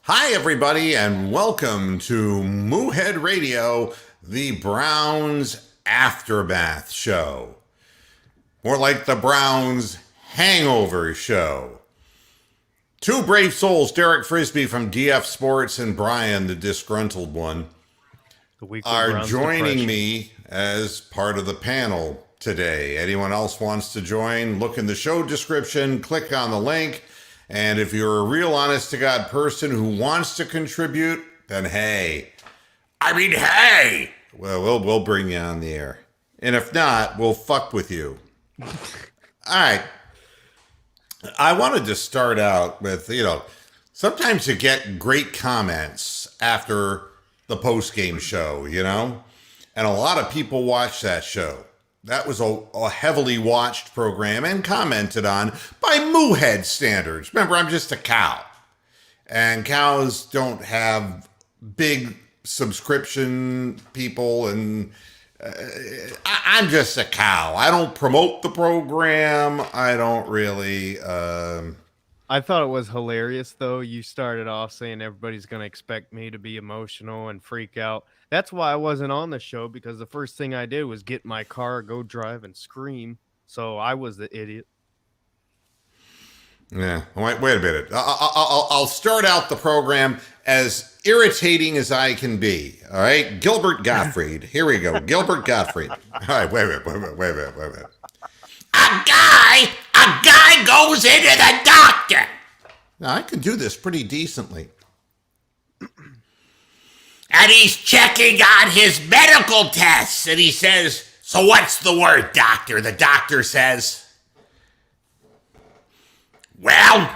Hi, everybody, and welcome to Moohead Radio, the Browns Aftermath Show. More like the Browns Hangover Show. Two brave souls, Derek Frisbee from DF Sports and Brian, the disgruntled one, are Browns joining depression. me as part of the panel today. Anyone else wants to join, look in the show description, click on the link. And if you're a real honest-to-God person who wants to contribute, then hey, well, we'll bring you on the air. And if not, we'll fuck with you. All right. I wanted to start out with, sometimes you get great comments after the post-game show, and a lot of people watch that show. That was a heavily watched program and commented on by Moohead standards. Remember, I'm just a cow. And cows don't have big subscription people. And I'm just a cow. I don't promote the program. I don't really... I thought it was hilarious, though. You started off saying everybody's going to expect me to be emotional and freak out. That's why I wasn't on the show, because the first thing I did was get in my car, go drive, and scream. So I was the idiot. Yeah, wait a minute. I'll start out the program as irritating as I can be. All right, Gilbert Gottfried. Here we go, Gilbert Gottfried. All right, wait a minute. A guy goes into the doctor. Now I can do this pretty decently. And he's checking on his medical tests, and he says, "So what's the word, doctor?" The doctor says, "Well,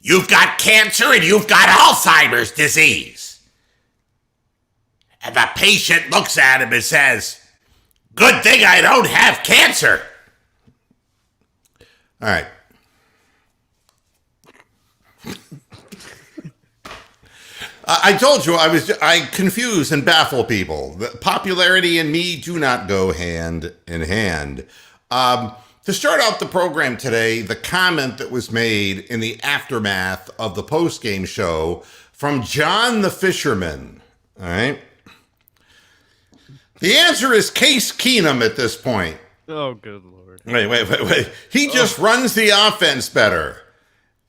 you've got cancer and you've got Alzheimer's disease." And the patient looks at him and says, "Good thing I don't have cancer." All right. I told you I confuse and baffle people. The popularity and me do not go hand in hand. To start out the program today, the comment that was made in the aftermath of the post-game show from John the Fisherman. All right. The answer is Case Keenum at this point. Oh, good Lord. Wait. He just runs the offense better.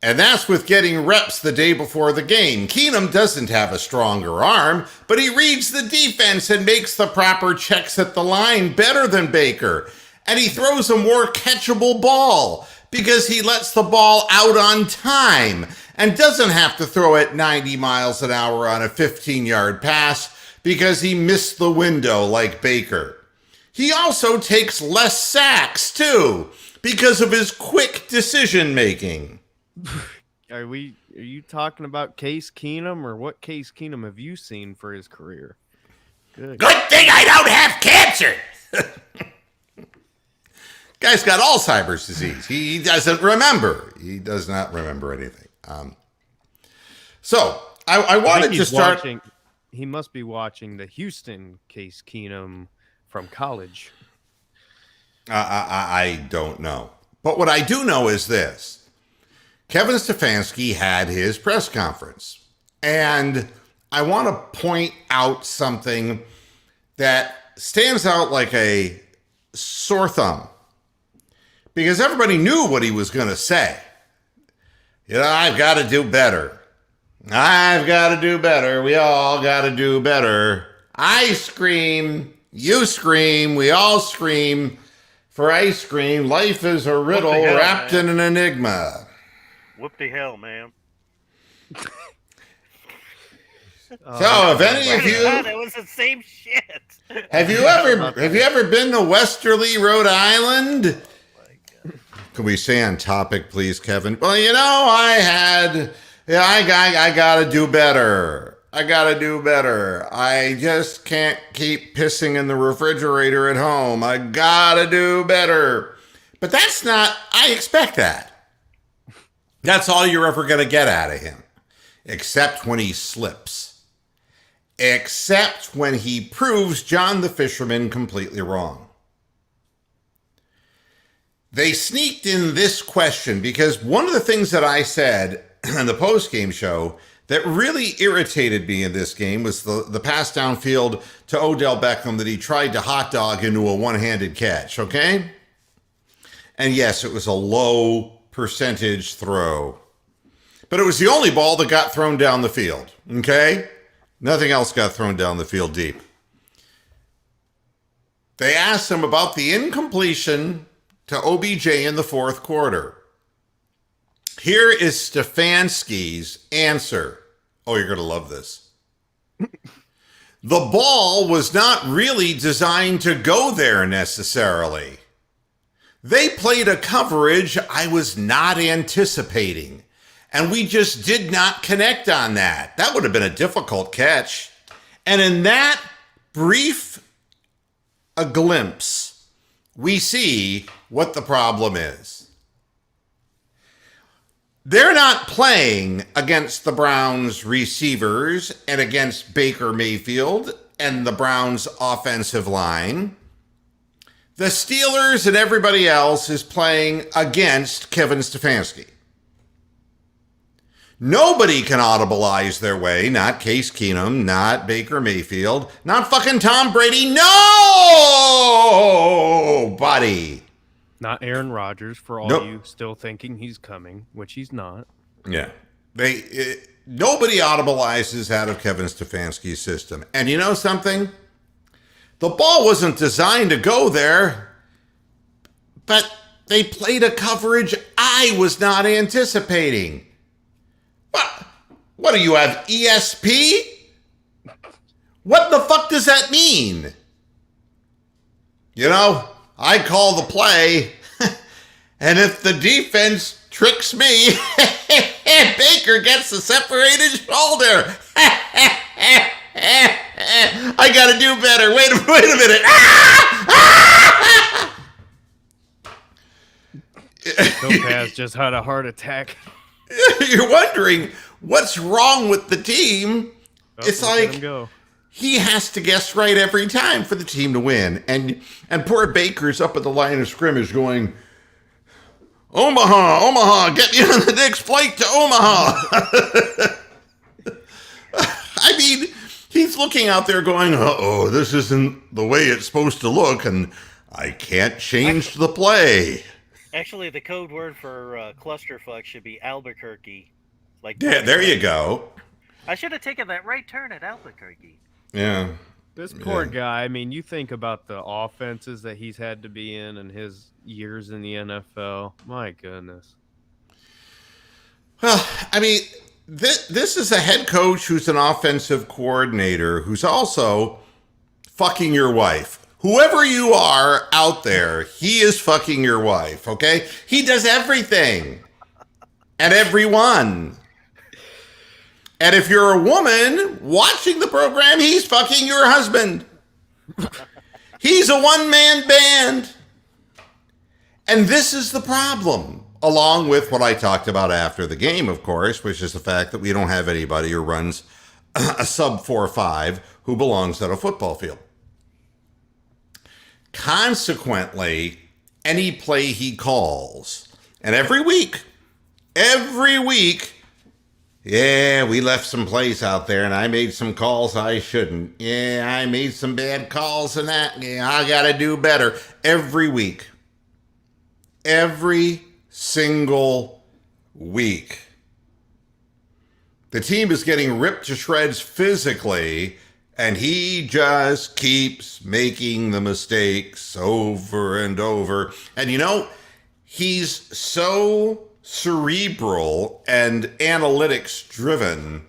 And that's with getting reps the day before the game. Keenum doesn't have a stronger arm, but he reads the defense and makes the proper checks at the line better than Baker. And he throws a more catchable ball because he lets the ball out on time and doesn't have to throw it 90 miles an hour on a 15-yard pass because he missed the window like Baker. He also takes less sacks, too, because of his quick decision-making. Are you talking about Case Keenum, or what Case Keenum have you seen for his career? Good thing I don't have cancer. Guy's got Alzheimer's disease. He doesn't remember. He does not remember anything. So I wanted to start. He must be watching the Houston Case Keenum from college. I don't know. But what I do know is this. Kevin Stefanski had his press conference. And I want to point out something that stands out like a sore thumb. Because everybody knew what he was going to say. I've got to do better. I've got to do better. We all got to do better. I scream. You scream. We all scream for ice cream. Life is a riddle wrapped in an enigma. Whoop the hell, man. So, if any of you, God, it was the same shit. have you ever been to Westerly, Rhode Island? Can we stay on topic, please, Kevin? Well, I gotta do better. I just can't keep pissing in the refrigerator at home. I gotta do better. But I expect that. That's all you're ever going to get out of him. Except when he slips. Except when he proves John the Fisherman completely wrong. They sneaked in this question because one of the things that I said in the post-game show that really irritated me in this game was the pass downfield to Odell Beckham that he tried to hot dog into a one-handed catch, okay? And yes, it was a low percentage throw. But it was the only ball that got thrown down the field, okay? Nothing else got thrown down the field deep. They asked him about the incompletion to OBJ in the fourth quarter. Here is Stefanski's answer. Oh, you're going to love this. The ball was not really designed to go there necessarily. They played a coverage I was not anticipating, and we just did not connect on that. That would have been a difficult catch. And in that brief a glimpse, we see what the problem is. They're not playing against the Browns receivers and against Baker Mayfield and the Browns offensive line. The Steelers and everybody else is playing against Kevin Stefanski. Nobody can audibilize their way, not Case Keenum, not Baker Mayfield, not fucking Tom Brady. No, buddy. Not Aaron Rodgers, for all you still thinking he's coming, which he's not. Yeah. Nobody audibilizes out of Kevin Stefanski's system. And you know something? The ball wasn't designed to go there, but they played a coverage I was not anticipating. What do you have, ESP? What the fuck does that mean? You know, I call the play, and if the defense tricks me, Baker gets the separated shoulder. I gotta do better. Wait a minute. Topaz just had a heart attack. You're wondering what's wrong with the team. It's like he has to guess right every time for the team to win. And poor Baker's up at the line of scrimmage going, Omaha, get me on the next flight to Omaha. I mean, he's looking out there going, uh-oh, this isn't the way it's supposed to look, and I can't change the play. Actually, the code word for clusterfuck should be Albuquerque. Yeah, there you go. I should have taken that right turn at Albuquerque. Yeah. This poor guy, I mean, you think about the offenses that he's had to be in and his years in the NFL. My goodness. Well, I mean, this is a head coach who's an offensive coordinator who's also fucking your wife. Whoever you are out there, he is fucking your wife, okay? He does everything and everyone. And if you're a woman watching the program, he's fucking your husband. He's a one-man band. And this is the problem, along with what I talked about after the game, of course, which is the fact that we don't have anybody who runs a sub 4.5 who belongs at a football field. Consequently, any play he calls, and every week, yeah, we left some plays out there, and I made some calls I shouldn't. Yeah, I made some bad calls and that. Yeah, I got to do better. Every week. Every single week. The team is getting ripped to shreds physically, and he just keeps making the mistakes over and over. And you know, he's so cerebral and analytics driven,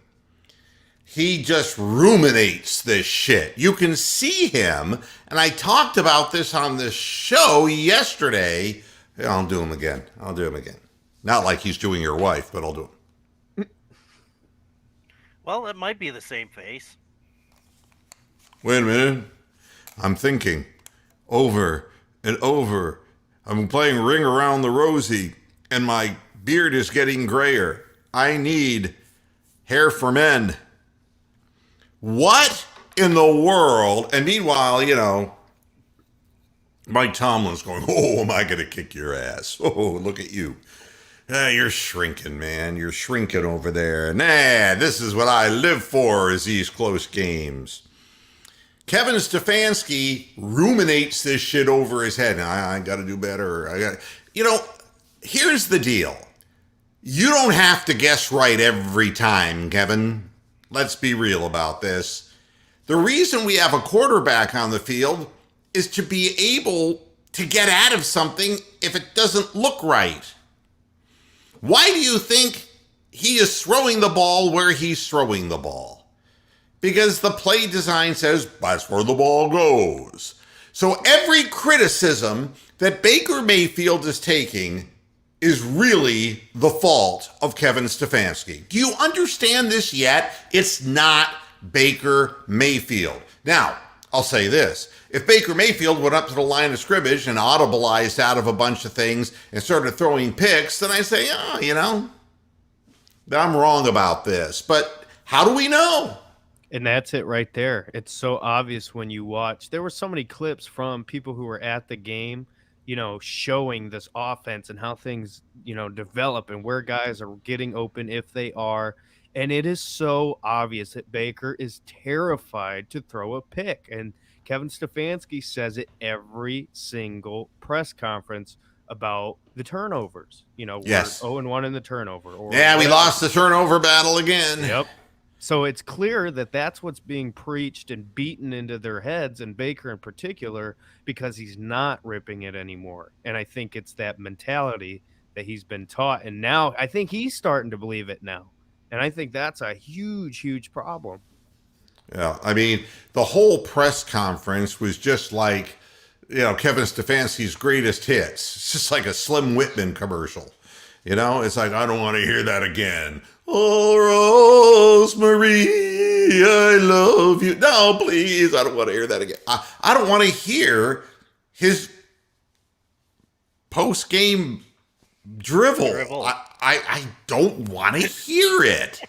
he just ruminates this shit. You can see him, and I talked about this on this show yesterday. I'll do him again. Not like he's doing your wife, but I'll do him. Well, it might be the same face. Wait a minute. I'm thinking over and over. I'm playing Ring Around the Rosie, and my beard is getting grayer. I need hair for men. What in the world? And meanwhile, you know, Mike Tomlin's going, oh, am I going to kick your ass? Oh, look at you. You're shrinking, man. You're shrinking over there. Nah, this is what I live for, is these close games. Kevin Stefanski ruminates this shit over his head. I got to do better. Here's the deal. You don't have to guess right every time, Kevin. Let's be real about this. The reason we have a quarterback on the field is to be able to get out of something if it doesn't look right. Why do you think he is throwing the ball where he's throwing the ball? Because the play design says that's where the ball goes. So every criticism that Baker Mayfield is taking is really the fault of Kevin Stefanski. Do you understand this yet? It's not Baker Mayfield. Now, I'll say this. If Baker Mayfield went up to the line of scrimmage and audibilized out of a bunch of things and started throwing picks, then I say, I'm wrong about this. But how do we know? And that's it right there. It's so obvious when you watch. There were so many clips from people who were at the game, showing this offense and how things, develop and where guys are getting open if they are. And it is so obvious that Baker is terrified to throw a pick. And Kevin Stefanski says it every single press conference about the turnovers. Yes. We're 0-1 in the turnover. We lost the turnover battle again. Yep. So it's clear that that's what's being preached and beaten into their heads, and Baker in particular, because he's not ripping it anymore. And I think it's that mentality that he's been taught. And now I think he's starting to believe it now. And I think that's a huge, huge problem. Yeah, I mean, the whole press conference was just like, Kevin Stefanski's greatest hits. It's just like a Slim Whitman commercial. It's like, I don't want to hear that again. Oh, Rosemary, I love you. No, please, I don't want to hear that again. I don't want to hear his post-game drivel. I don't want to hear it.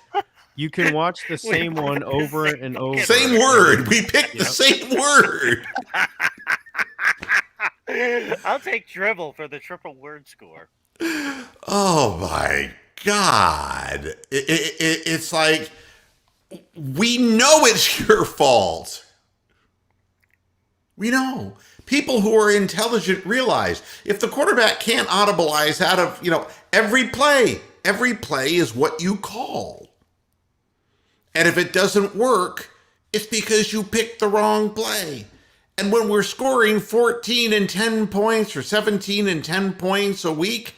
You can watch the same one over and over. Same word. We picked the same word. I'll take drivel for the triple word score. Oh, my God. It's like, we know it's your fault. We know. People who are intelligent realize if the quarterback can't audibilize out of, every play is what you call. And if it doesn't work, it's because you picked the wrong play. And when we're scoring 14 and 10 points or 17 and 10 points a week,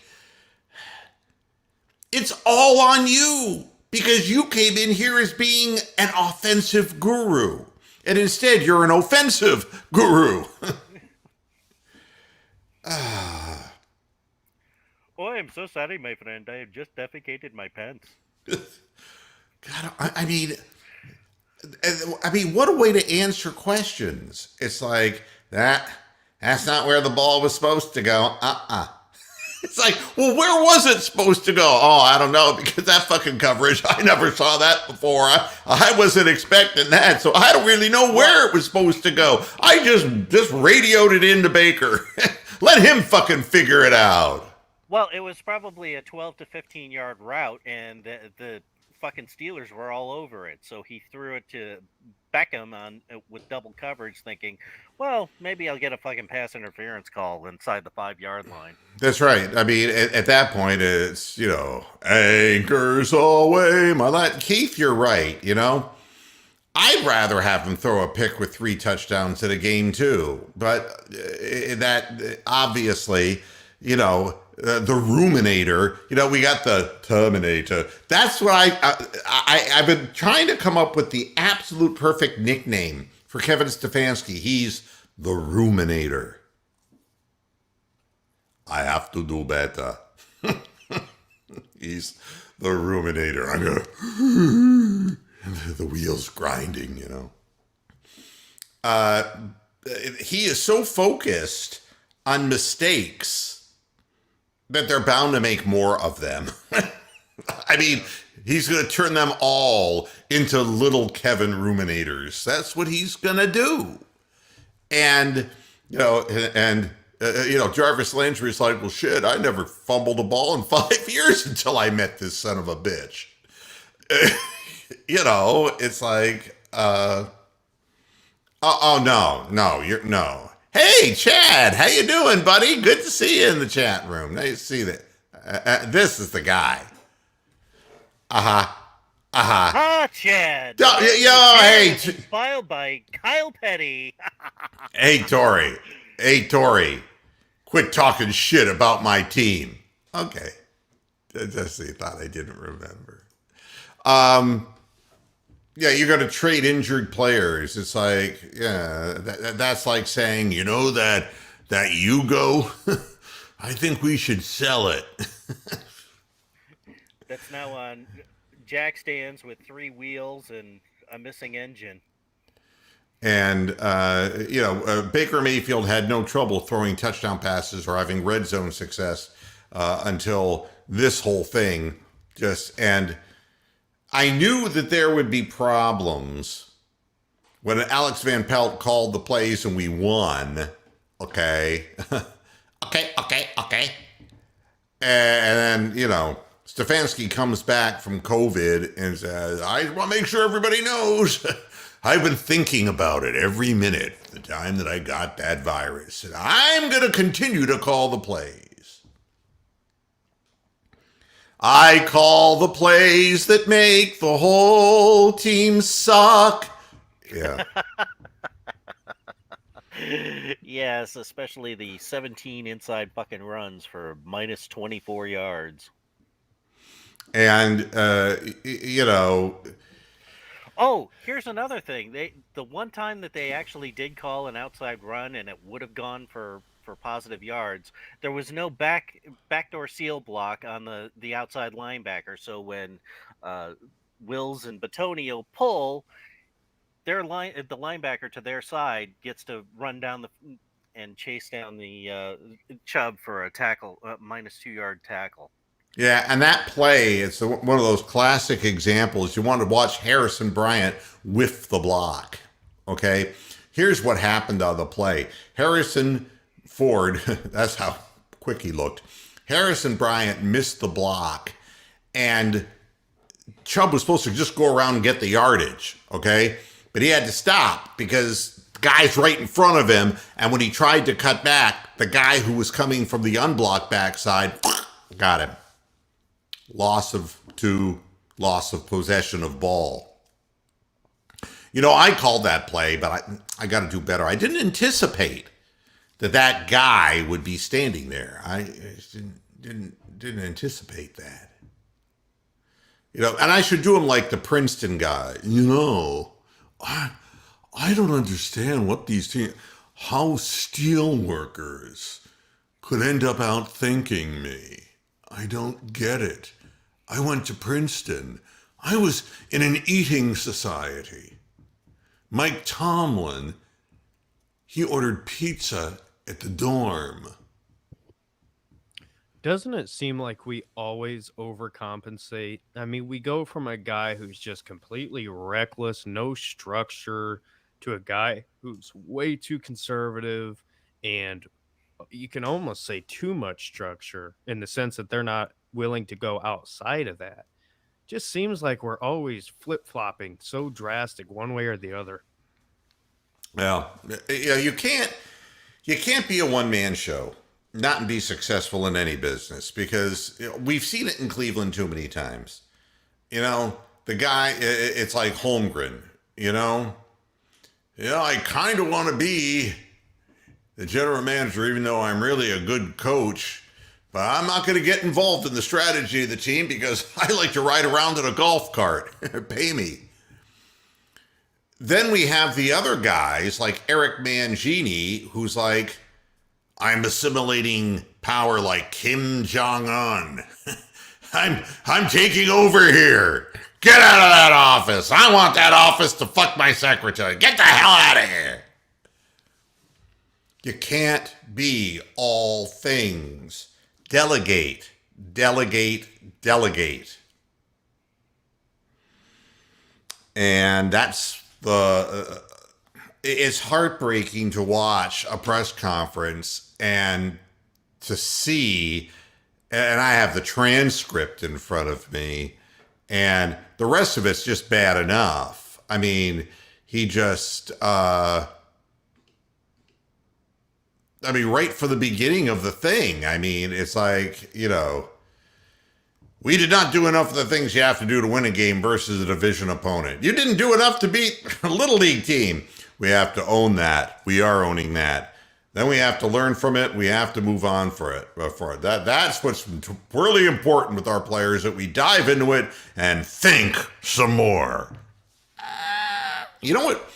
it's all on you because you came in here as being an offensive guru. And instead, you're an offensive guru. Oh, I'm so sorry, my friend. I have just defecated my pants. God, I mean, what a way to answer questions. It's like, that's not where the ball was supposed to go. It's like, well, where was it supposed to go? Oh, I don't know, because that fucking coverage, I never saw that before. I wasn't expecting that, so I don't really know where it was supposed to go. I just radioed it into Baker. Let him fucking figure it out. Well, it was probably a 12 to 15-yard route, and the fucking Steelers were all over it. So he threw it to Beckham with double coverage, thinking, well, maybe I'll get a fucking pass interference call inside the 5-yard line. That's right. I mean, at that point, it's, anchors away my life. Keith, you're right, I'd rather have him throw a pick with 3 touchdowns in a game, too. But that, obviously, the Ruminator, we got the Terminator. That's what I've been trying to come up with the absolute perfect nickname for Kevin Stefanski. He's the Ruminator. I have to do better. He's the Ruminator. I'm gonna the wheels grinding, He is so focused on mistakes that they're bound to make more of them. I mean, he's going to turn them all into little Kevin Ruminators. That's what he's going to do. And, and Jarvis Landry's like, well, shit, I never fumbled a ball in 5 years until I met this son of a bitch. It's like, no. Hey, Chad, how you doing, buddy? Good to see you in the chat room. Nice to see that. This is the guy. Chad. Hey. Filed by Kyle Petty. Hey, Tori. Quit talking shit about my team. Okay. Just so you thought I didn't remember. Yeah, you're going to trade injured players. It's like, that's like saying, that Yugo, I think we should sell it. That's now on jack stands with 3 wheels and a missing engine. And, Baker Mayfield had no trouble throwing touchdown passes or having red zone success until this whole thing and I knew that there would be problems when Alex Van Pelt called the plays and we won. Okay. Okay. And then, Stefanski comes back from COVID and says, I want to make sure everybody knows I've been thinking about it every minute, the time that I got that virus. And I'm going to continue to call the plays. I call the plays that make the whole team suck. Yeah. Yes, especially the 17 inside fucking runs for minus 24 yards. And, Oh, here's another thing. The one time that they actually did call an outside run and it would have gone for positive yards, there was no backdoor seal block on the outside linebacker. So when Wills and Batonio pull, the linebacker to their side gets to run down and chase down the Chubb for a tackle, minus 2 yard tackle. Yeah, and that play, it's one of those classic examples. You want to watch Harrison Bryant whiff the block, okay? Here's what happened on the play. Harrison Ford, that's how quick he looked. Harrison Bryant missed the block, and Chubb was supposed to just go around and get the yardage, okay? But he had to stop because the guy's right in front of him, and when he tried to cut back, the guy who was coming from the unblocked backside got him. Loss of possession of ball. I called that play, but I got to do better. I didn't anticipate that guy would be standing there. I just didn't anticipate that. And I should do him like the Princeton guy. I don't understand what these teams, how steel workers could end up outthinking me. I don't get it. I went to Princeton. I was in an eating society. Mike Tomlin, he ordered pizza at the dorm. Doesn't it seem like we always overcompensate? I mean, we go from a guy who's just completely reckless, no structure, to a guy who's way too conservative and you can almost say too much structure in the sense that they're not willing to go outside of that. Just seems like we're always flip-flopping so drastic one way or the other. Well, you can't be a one-man show, not and be successful in any business, because we've seen it in Cleveland too many times. The guy, it's like Holmgren, I kind of want to be the general manager, even though I'm really a good coach, but I'm not going to get involved in the strategy of the team because I like to ride around in a golf cart. Pay me. Then we have the other guys like Eric Mangini, who's like, I'm assimilating power like Kim Jong-un. I'm taking over here. Get out of that office. I want that office to fuck my secretary. Get the hell out of here. You can't be all things. Delegate. And that's it's heartbreaking to watch a press conference and to see, and I have the transcript in front of me, and the rest of it's just bad enough. I mean, he just, right from the beginning of the thing, I mean, it's like, we did not do enough of the things you have to do to win a game versus a division opponent. You didn't do enough to beat a little league team. We have to own that. We are owning that. Then we have to learn from it. We have to move on for it. That's what's really important with our players, that we dive into it and think some more. You know what?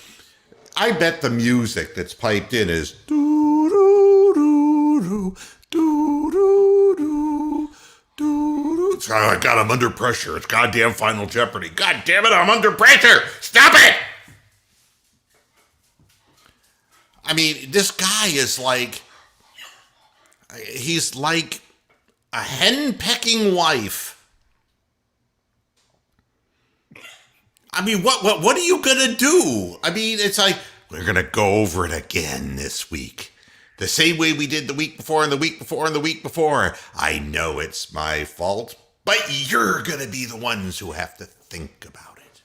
I bet the music that's piped in is doo doo doo doo doo doo doo doo. I got him under pressure. It's goddamn Final Jeopardy. God damn it, I'm under pressure. Stop it. I mean, this guy is like, he's like a hen-pecking wife. I mean, what are you going to do? I mean, it's like, we're going to go over it again this week. The same way we did the week before and the week before and the week before. I know it's my fault, but you're going to be the ones who have to think about it.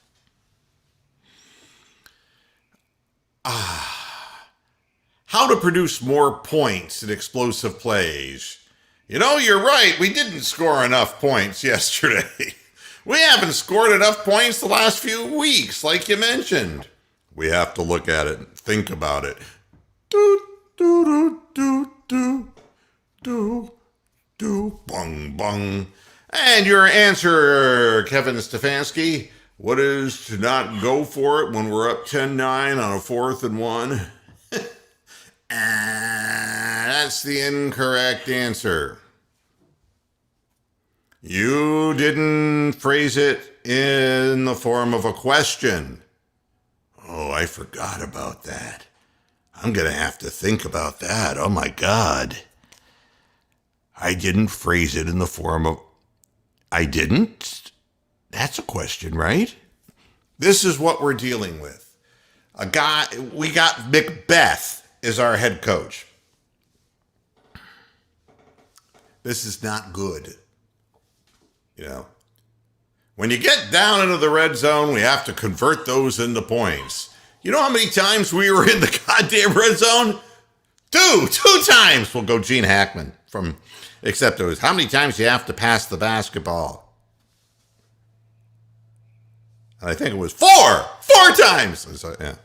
How to produce more points in explosive plays. You're right. We didn't score enough points yesterday. We haven't scored enough points the last few weeks, like you mentioned. We have to look at it and think about it. Do, do, do, do, do, do, do, bung, bung. And your answer, Kevin Stefanski, what is to not go for it when we're up 10-9 on a 4th and 1? That's the incorrect answer. You didn't phrase it in the form of a question. Oh, I forgot about that. I'm going to have to think about that. Oh, my God. I didn't phrase it in the form of... I didn't? That's a question, right? This is what we're dealing with. We got Macbeth is our head coach. This is not good. When you get down into the red zone, we have to convert those into points. You know how many times we were in the goddamn red zone? Two times. We'll go Gene Hackman except it was how many times you have to pass the basketball. And I think it was four times. So, yeah.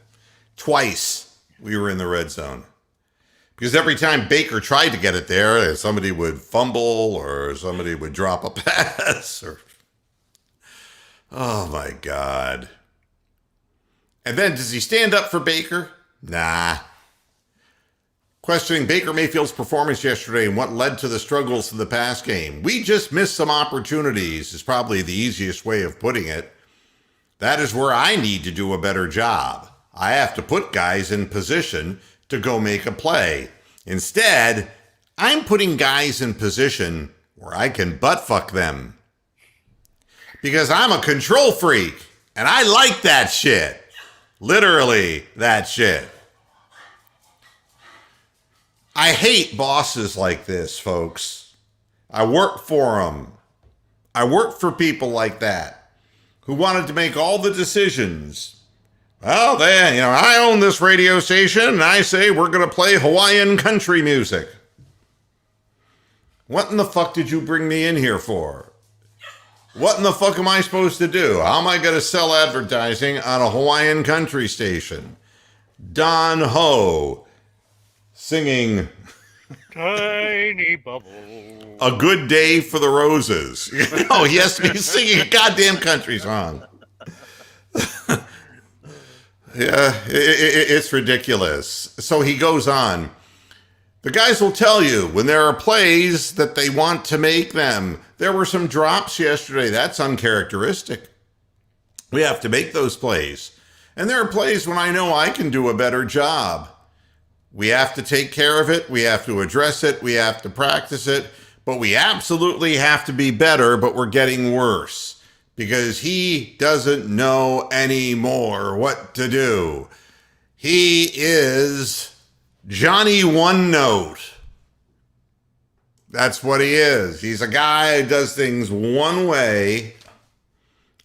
Twice we were in the red zone. Because every time Baker tried to get it there, somebody would fumble or somebody would drop a pass. Oh, my God. And then, does he stand up for Baker? Nah. Questioning Baker Mayfield's performance yesterday and what led to the struggles in the pass game. We just missed some opportunities is probably the easiest way of putting it. That is where I need to do a better job. I have to put guys in position to go make a play. Instead, I'm putting guys in position where I can butt fuck them. Because I'm a control freak, and I like that shit. Literally, that shit. I hate bosses like this, folks. I work for them. I work for people like that who wanted to make all the decisions. Well, then, I own this radio station, and I say we're going to play Hawaiian country music. What in the fuck did you bring me in here for? What in the fuck am I supposed to do? How am I going to sell advertising on a Hawaiian country station? Don Ho singing Tiny Bubble. A Good Day for the Roses. He has to be singing a goddamn country song. Yeah, it's ridiculous. So he goes on. The guys will tell you when there are plays that they want to make them. There were some drops yesterday. That's uncharacteristic. We have to make those plays. And there are plays when I know I can do a better job. We have to take care of it. We have to address it. We have to practice it. But we absolutely have to be better, but we're getting worse. Because he doesn't know anymore what to do. He is Johnny One Note. That's what he is. He's a guy who does things one way,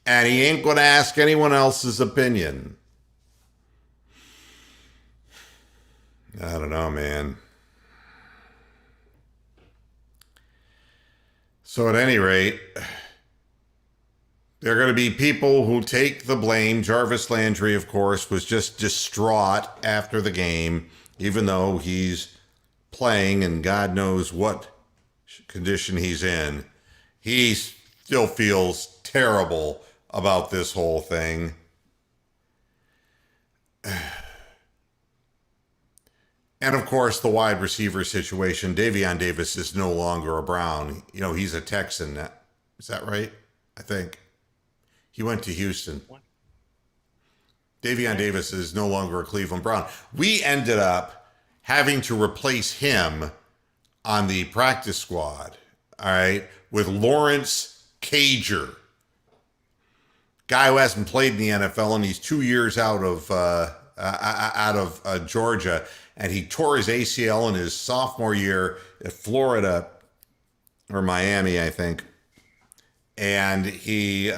and he ain't going to ask anyone else's opinion. I don't know, man. So at any rate, there are going to be people who take the blame. Jarvis Landry, of course, was just distraught after the game, even though he's playing and God knows what condition he's in. He still feels terrible about this whole thing. And of course, the wide receiver situation. Davion Davis is no longer a Brown. You know, he's a Texan. Is that right? I think. He went to Houston. Davion Davis is no longer a Cleveland Brown. We ended up having to replace him on the practice squad, all right, with Lawrence Cager. Guy who hasn't played in the NFL, and he's 2 years out of Georgia, and he tore his ACL in his sophomore year at Florida or Miami, I think, and he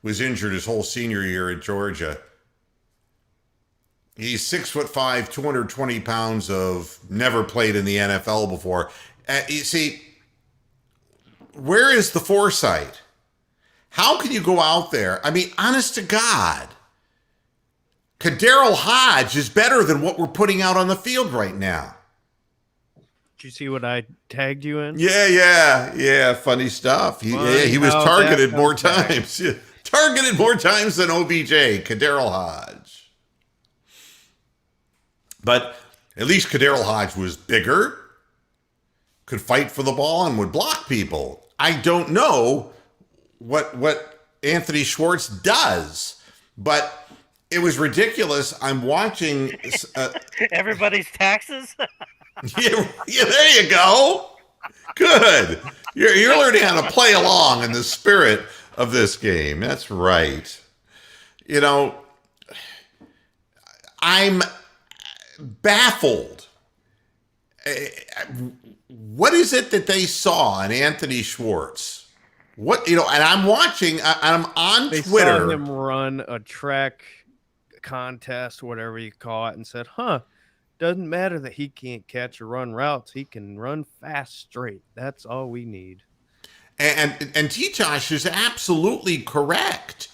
was injured his whole senior year at Georgia. He's 6'5", 220 pounds of never played in the NFL before. You see, where is the foresight? How can you go out there? I mean, honest to God, Kadarrell Hodge is better than what we're putting out on the field right now. Did you see what I tagged you in? Yeah. Funny stuff. He was targeted more times. Yeah. Targeted more times than OBJ, Kadarrell Hodge. But at least Kadarrell Hodge was bigger, could fight for the ball, and would block people. I don't know what Anthony Schwartz does, but it was ridiculous. I'm watching everybody's taxes. yeah, there you go. Good. You're learning how to play along in the spirit of this game. That's right. You know, I'm baffled. What is it that they saw in Anthony Schwartz? What, you know, and I'm watching, I'm on they Twitter. Saw him run a track contest, whatever you call it, and said, doesn't matter that he can't catch or run routes. He can run fast straight. That's all we need. And T-Tosh is absolutely correct.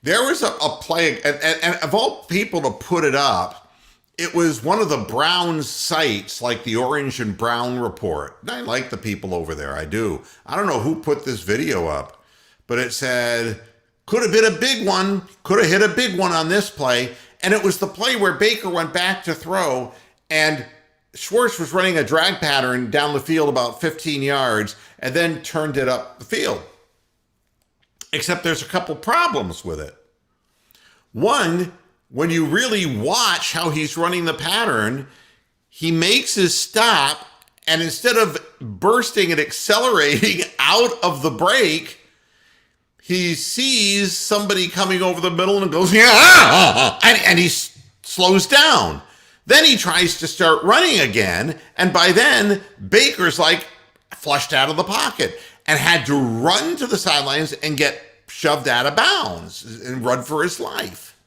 There was a play, and of all people to put it up, it was one of the Browns sites, like the Orange and Brown Report. And I like the people over there. I do. I don't know who put this video up, but it said, could have been a big one, could have hit a big one on this play. And it was the play where Baker went back to throw, and Schwartz was running a drag pattern down the field about 15 yards and then turned it up the field. Except there's a couple problems with it. One, when you really watch how he's running the pattern, he makes his stop, and instead of bursting and accelerating out of the break, he sees somebody coming over the middle and goes, yeah, and he slows down. Then he tries to start running again, and by then, Baker's like flushed out of the pocket and had to run to the sidelines and get shoved out of bounds and run for his life.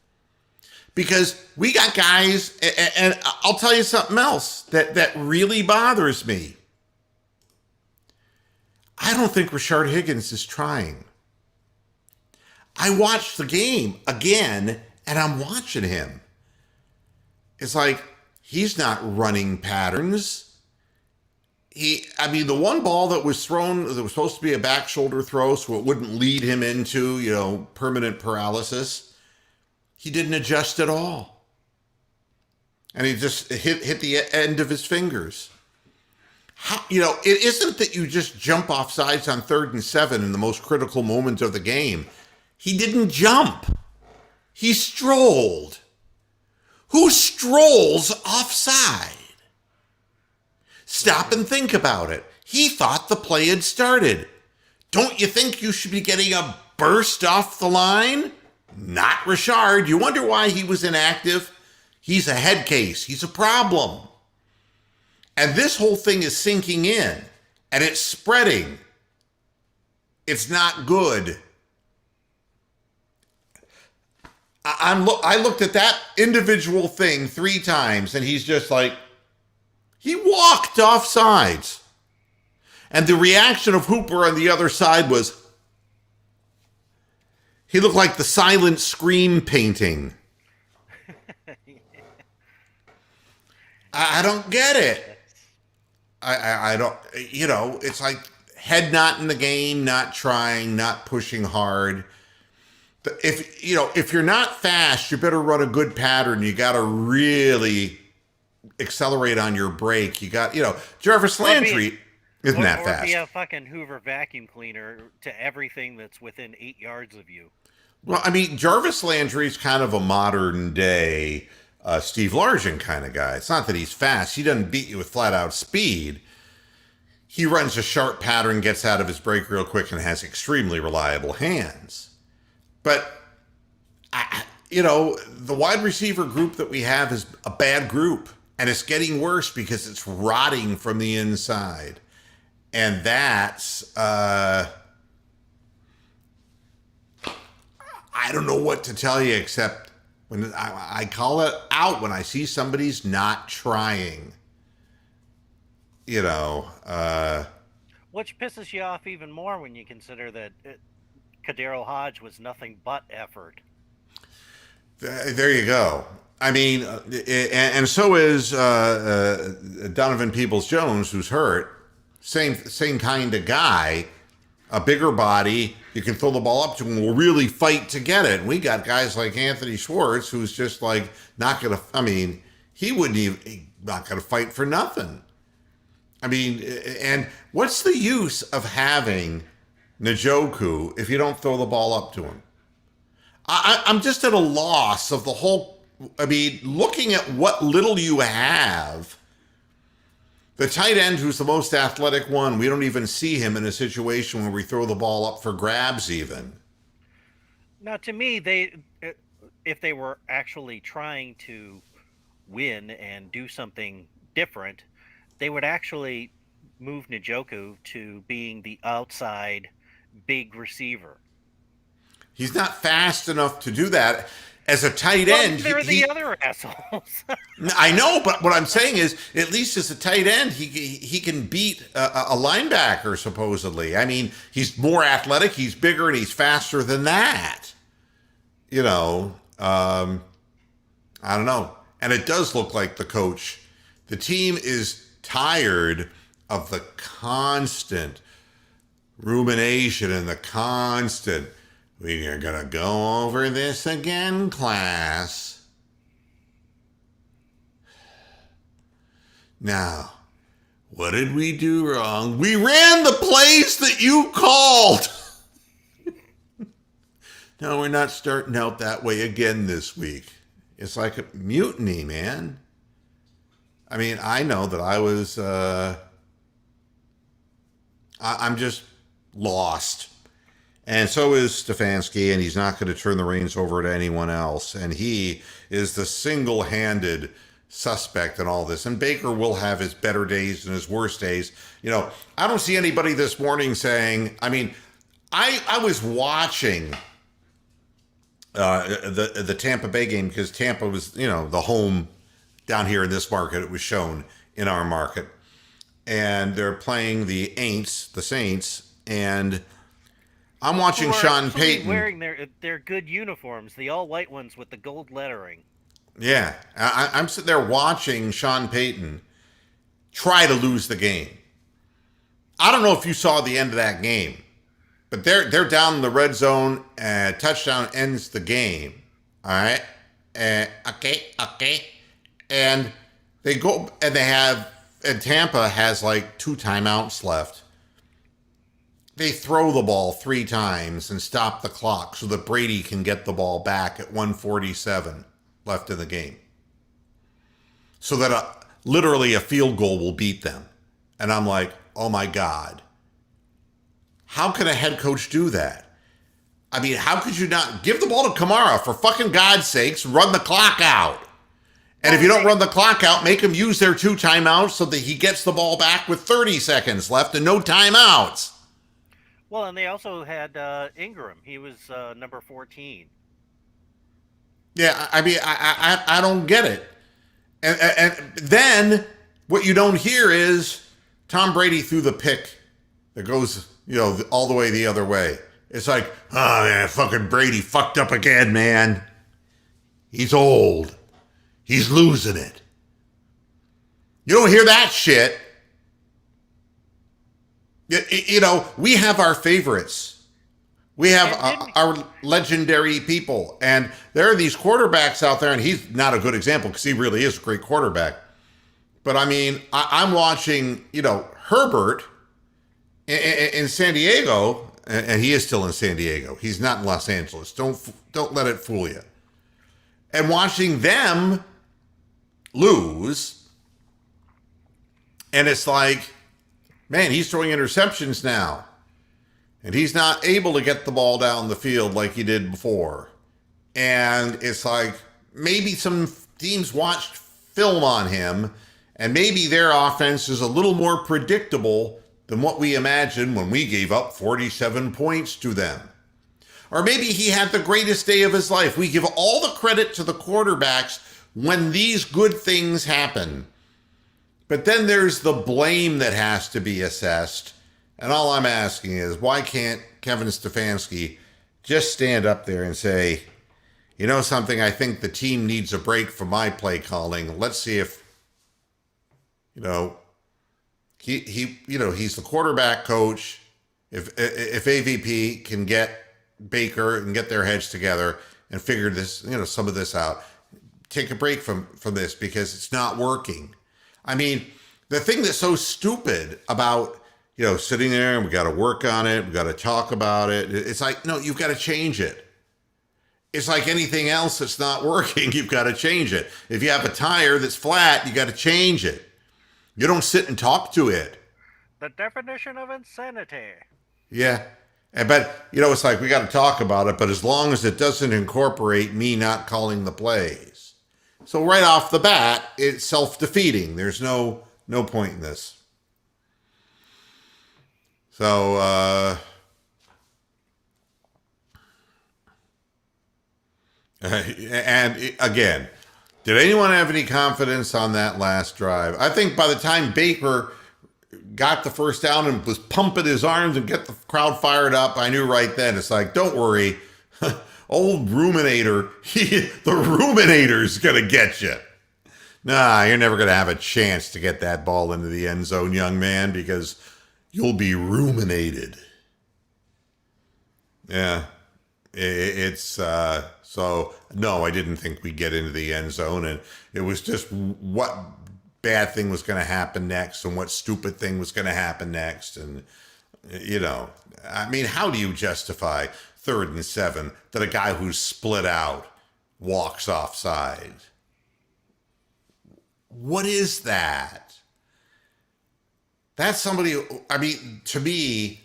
Because we got guys, and I'll tell you something else that really bothers me. I don't think Rashard Higgins is trying. I watched the game again, and I'm watching him. It's like, he's not running patterns. The one ball that was thrown, that was supposed to be a back shoulder throw so it wouldn't lead him into, permanent paralysis, he didn't adjust at all. And he just hit the end of his fingers. It isn't that you just jump off sides on 3rd and 7 in the most critical moment of the game. He didn't jump. He strolled. Who strolls offside? Stop and think about it. He thought the play had started. Don't you think you should be getting a burst off the line? Not Rashard. You wonder why he was inactive? He's a head case. He's a problem. And this whole thing is sinking in, and it's spreading. It's not good. I looked at that individual thing 3 times, and he's just like, he walked off sides. And the reaction of Hooper on the other side was, he looked like the silent scream painting. I don't get it. I don't, it's like head not in the game, not trying, not pushing hard. If you're not fast, you better run a good pattern. You got to really accelerate on your brake. You got, Jarvis Landry isn't that fast. Or be a fucking Hoover vacuum cleaner to everything that's within 8 yards of you. Well, I mean, Jarvis Landry's kind of a modern day Steve Largent kind of guy. It's not that he's fast. He doesn't beat you with flat out speed. He runs a sharp pattern, gets out of his brake real quick, and has extremely reliable hands. But, the wide receiver group that we have is a bad group. And it's getting worse because it's rotting from the inside. And that's, I don't know what to tell you except when I call it out when I see somebody's not trying. Which pisses you off even more when you consider that Kadero Hodge was nothing but effort. There you go. I mean, and so is Donovan Peoples-Jones, who's hurt. Same kind of guy, a bigger body. You can throw the ball up to him. We'll really fight to get it. And we got guys like Anthony Schwartz, who's just like not going to. I mean, he wouldn't even not going to fight for nothing. I mean, and what's the use of having Njoku if you don't throw the ball up to him? I'm just at a loss of the whole. I mean, looking at what little you have, the tight end who's the most athletic one, we don't even see him in a situation where we throw the ball up for grabs even. Now, to me, if they were actually trying to win and do something different, they would actually move Njoku to being the outside big receiver. He's not fast enough to do that. As a tight end, they're the other assholes. I know, but what I'm saying is, at least as a tight end, he can beat a linebacker, supposedly. I mean, he's more athletic, he's bigger, and he's faster than that. I don't know. And it does look like the team is tired of the constant rumination and the constant, we are going to go over this again, class. Now, what did we do wrong? We ran the plays that you called. No, we're not starting out that way again this week. It's like a mutiny, man. I mean, I know that I was, I'm just lost. And so is Stefanski, and he's not going to turn the reins over to anyone else. And he is the single-handed suspect in all this. And Baker will have his better days and his worst days. I don't see anybody this morning saying, I mean, I was watching the Tampa Bay game because Tampa was, the home down here in this market. It was shown in our market. And they're playing the Saints, and I'm watching Sean Payton wearing their good uniforms, the all white ones with the gold lettering. Yeah, I'm sitting there watching Sean Payton try to lose the game. I don't know if you saw the end of that game, but they're down in the red zone. Touchdown ends the game. All right, okay, and they go and and Tampa has like 2 timeouts left. They throw the ball 3 times and stop the clock so that Brady can get the ball back at 1:47 left in the game. So that literally a field goal will beat them. And I'm like, oh my God. How can a head coach do that? I mean, how could you not give the ball to Kamara, for fucking God's sakes, run the clock out? And if you don't run the clock out, make him use their 2 timeouts so that he gets the ball back with 30 seconds left and no timeouts. Well, and they also had Ingram. He was number 14. Yeah, I mean, I don't get it. And then what you don't hear is Tom Brady threw the pick that goes, all the way the other way. It's like, oh, man, fucking Brady fucked up again, man. He's old. He's losing it. You don't hear that shit. We have our favorites. We have our legendary people. And there are these quarterbacks out there, and he's not a good example because he really is a great quarterback. But, I mean, I'm watching, Herbert in San Diego, and he is still in San Diego. He's not in Los Angeles. Don't let it fool you. And watching them lose, and it's like, man, he's throwing interceptions now. And he's not able to get the ball down the field like he did before. And it's like, maybe some teams watched film on him, and maybe their offense is a little more predictable than what we imagined when we gave up 47 points to them. Or maybe he had the greatest day of his life. We give all the credit to the quarterbacks when these good things happen. But then there's the blame that has to be assessed. And all I'm asking is, why can't Kevin Stefanski just stand up there and say, you know something, I think the team needs a break from my play calling. Let's see if, he's the quarterback coach. If AVP can get Baker and get their heads together and figure this, some of this out, take a break from this because it's not working. I mean, the thing that's so stupid about, sitting there and we got to work on it, we got to talk about it. It's like, no, you've got to change it. It's like anything else that's not working, you've got to change it. If you have a tire that's flat, you got to change it. You don't sit and talk to it. The definition of insanity. Yeah. But, it's like we got to talk about it, but as long as it doesn't incorporate me not calling the plays. So right off the bat, it's self-defeating. There's no point in this. So, and again, did anyone have any confidence on that last drive? I think by the time Baker got the first down and was pumping his arms and get the crowd fired up, I knew right then, it's like, don't worry, old Ruminator, the Ruminator's going to get you. Nah, you're never going to have a chance to get that ball into the end zone, young man, because you'll be ruminated. Yeah, it's so no, I didn't think we'd get into the end zone, and it was just what bad thing was going to happen next and what stupid thing was going to happen next. And, I mean, how do you justify 3rd and 7 that a guy who's split out walks offside? What is that? That's somebody, I mean, to me,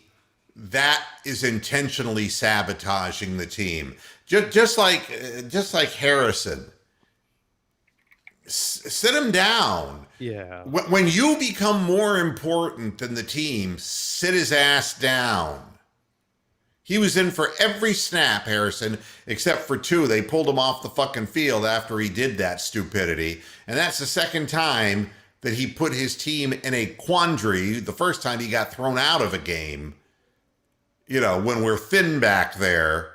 that is intentionally sabotaging the team. Just like Harrison. Sit him down. Yeah. When you become more important than the team, sit his ass down. He was in for every snap, Harrison, except for 2. They pulled him off the fucking field after he did that stupidity. And that's the second time that he put his team in a quandary. The first time he got thrown out of a game, when we're thin back there.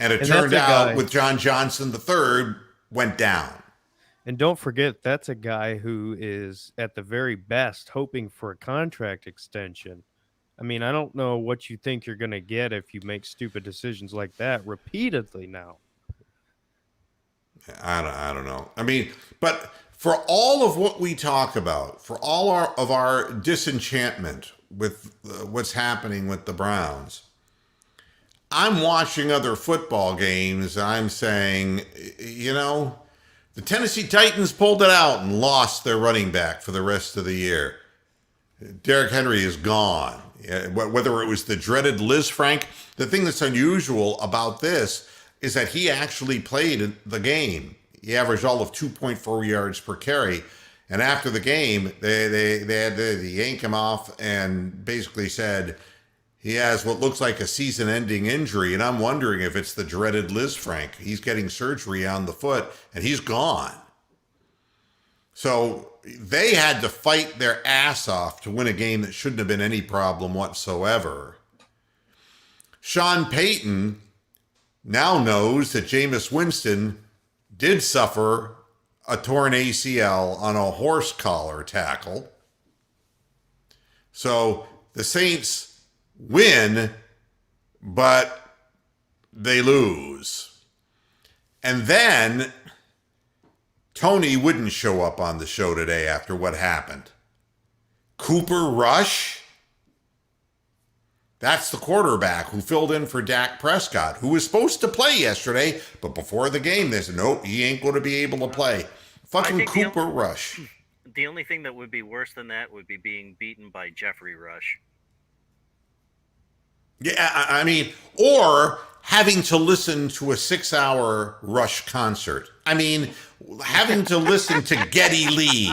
And it turned out with John Johnson III went down. And don't forget, that's a guy who is, at the very best, hoping for a contract extension. I mean, I don't know what you think you're going to get if you make stupid decisions like that repeatedly now. I don't know. I mean, but for all of what we talk about, for all of our disenchantment with what's happening with the Browns, I'm watching other football games and I'm saying, the Tennessee Titans pulled it out and lost their running back for the rest of the year. Derrick Henry is gone. Whether it was the dreaded Liz Frank, the thing that's unusual about this is that he actually played the game. He averaged all of 2.4 yards per carry. And after the game, they had to yank him off and basically said he has what looks like a season-ending injury. And I'm wondering if it's the dreaded Liz Frank. He's getting surgery on the foot, and he's gone. So they had to fight their ass off to win a game that shouldn't have been any problem whatsoever. Sean Payton now knows that Jameis Winston did suffer a torn ACL on a horse collar tackle. So the Saints win, but they lose. And then Tony wouldn't show up on the show today after what happened. Cooper Rush? That's the quarterback who filled in for Dak Prescott, who was supposed to play yesterday, but before the game, they said, nope, he ain't going to be able to play. Fucking Cooper Rush. The only thing that would be worse than that would be being beaten by Jeffrey Rush. Yeah, I mean, or having to listen to a 6-hour Rush concert. I mean, having to listen to Geddy Lee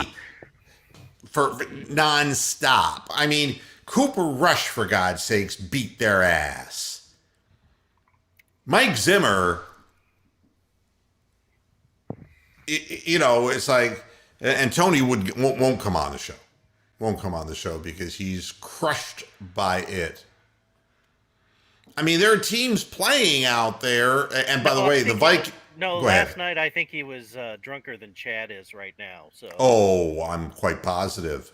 for nonstop. I mean, Cooper Rush, for God's sakes, beat their ass. Mike Zimmer, it's like, and Tony won't come on the show. Won't come on the show because he's crushed by it. I mean, there are teams playing out there, and by the way, the Vikings. Last night I think he was drunker than Chad is right now. So. Oh, I'm quite positive.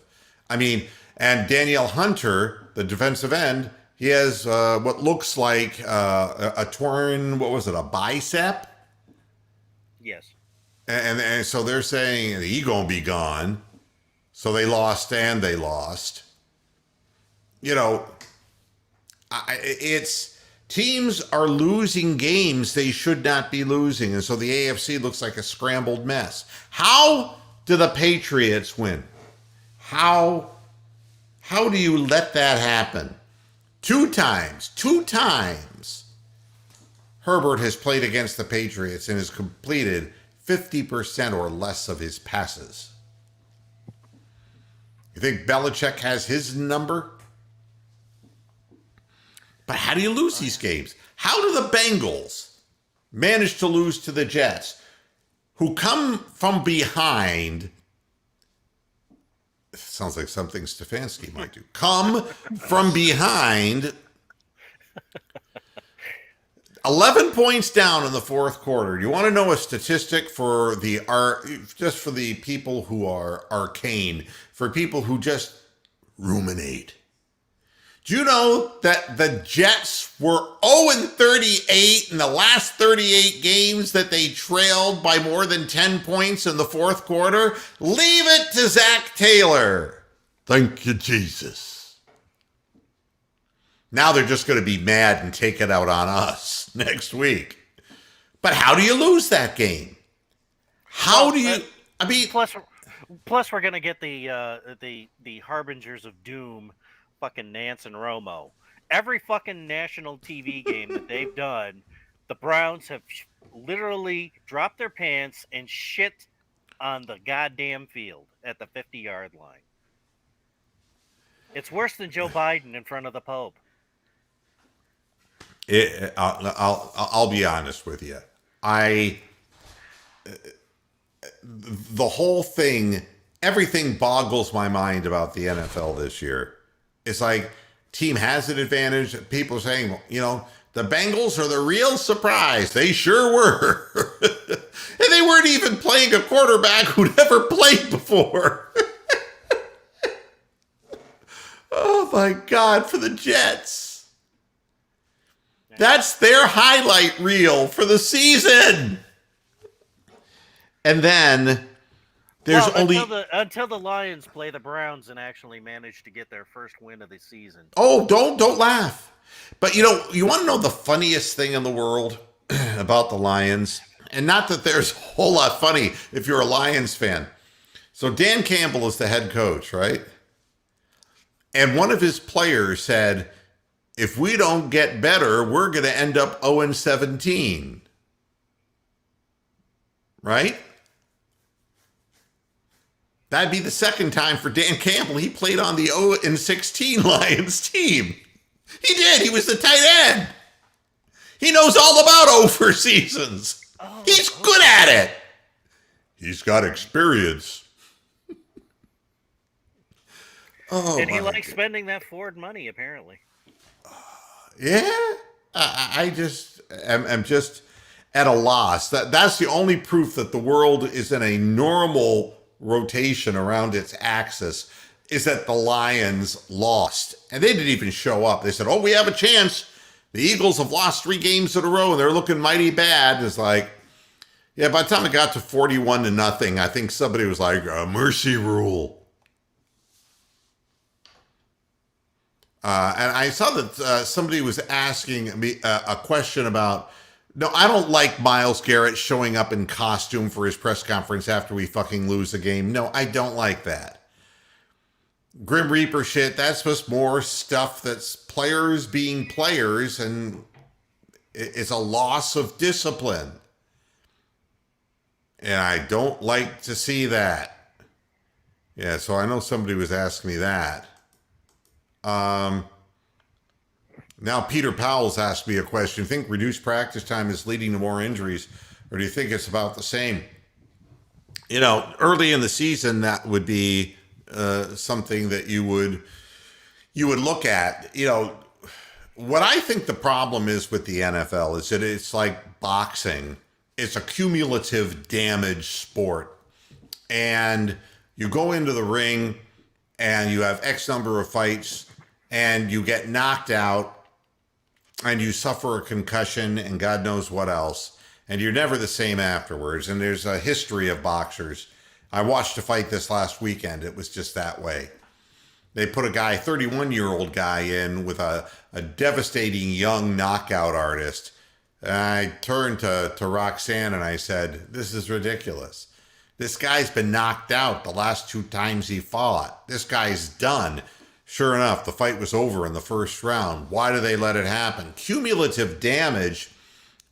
I mean, and Danielle Hunter, the defensive end, he has what looks like a torn, a bicep? Yes. And so they're saying he gonna be gone. So they lost and they lost. It's teams are losing games they should not be losing. And so the AFC looks like a scrambled mess. How do the Patriots win? How do you let that happen? Two times, Herbert has played against the Patriots and has completed 50% or less of his passes. You think Belichick has his number? But how do you lose these games? How do the Bengals manage to lose to the Jets, who come from behind? Sounds like something Stefanski might do. Come from behind. 11 points down in the fourth quarter. You want to know a statistic for just for the people who are arcane, for people who just ruminate? Do you know that the Jets were 0-38 in the last 38 games that they trailed by more than 10 points in the fourth quarter? Leave it to Zach Taylor. Thank you, Jesus. Now they're just going to be mad and take it out on us next week. But how do you lose that game? Plus we're going to get the harbingers of doom, fucking Nance and Romo. Every fucking national TV game that they've done, the Browns have literally dropped their pants and shit on the goddamn field at the 50-yard line. It's worse than Joe Biden in front of the Pope. I'll be honest with you. The whole thing, everything boggles my mind about the NFL this year. It's like team has an advantage. People saying, the Bengals are the real surprise. They sure were. And they weren't even playing a quarterback who'd never played before. Oh my God, for the Jets. That's their highlight reel for the season. And then there's until the Lions play the Browns and actually manage to get their first win of the season. Oh, don't laugh. But you want to know the funniest thing in the world about the Lions? And not that there's a whole lot funny if you're a Lions fan. So Dan Campbell is the head coach, right? And one of his players said, if we don't get better, we're going to end up 0-17. Right? That'd be the second time for Dan Campbell. He played on the 0-16 Lions team. He did. He was the tight end. He knows all about over seasons. Oh, He's good at it. He's got experience. And he likes spending that Ford money, apparently. Yeah, I just am just at a loss. That's the only proof that the world is in a normal rotation around its axis, is that the Lions lost. And they didn't even show up. They said, oh, we have a chance. The Eagles have lost 3 games in a row, and they're looking mighty bad. It's like, yeah, by the time it got to 41-0, I think somebody was like, mercy rule. And I saw that somebody was asking me a question about, no, I don't like Myles Garrett showing up in costume for his press conference after we fucking lose a game. No, I don't like that. Grim Reaper shit, that's just more stuff that's players being players, and it's a loss of discipline. And I don't like to see that. Yeah, so I know somebody was asking me that. Now Peter Powell's asked me a question. Do you think reduced practice time is leading to more injuries, or do you think it's about the same? You know, early in the season, that would be something that you would look at. You know, what I think the problem is with the NFL is that it's like boxing. It's a cumulative damage sport. And you go into the ring and you have X number of fights and you get knocked out and you suffer a concussion and God knows what else. And you're never the same afterwards. And there's a history of boxers. I watched a fight this last weekend. It was just that way. They put a guy, 31-year-old guy, in with a devastating young knockout artist. And I turned to Roxanne and I said, this is ridiculous. This guy's been knocked out the last 2 times he fought. This guy's done. Sure enough, the fight was over in the first round. Why do they let it happen? Cumulative damage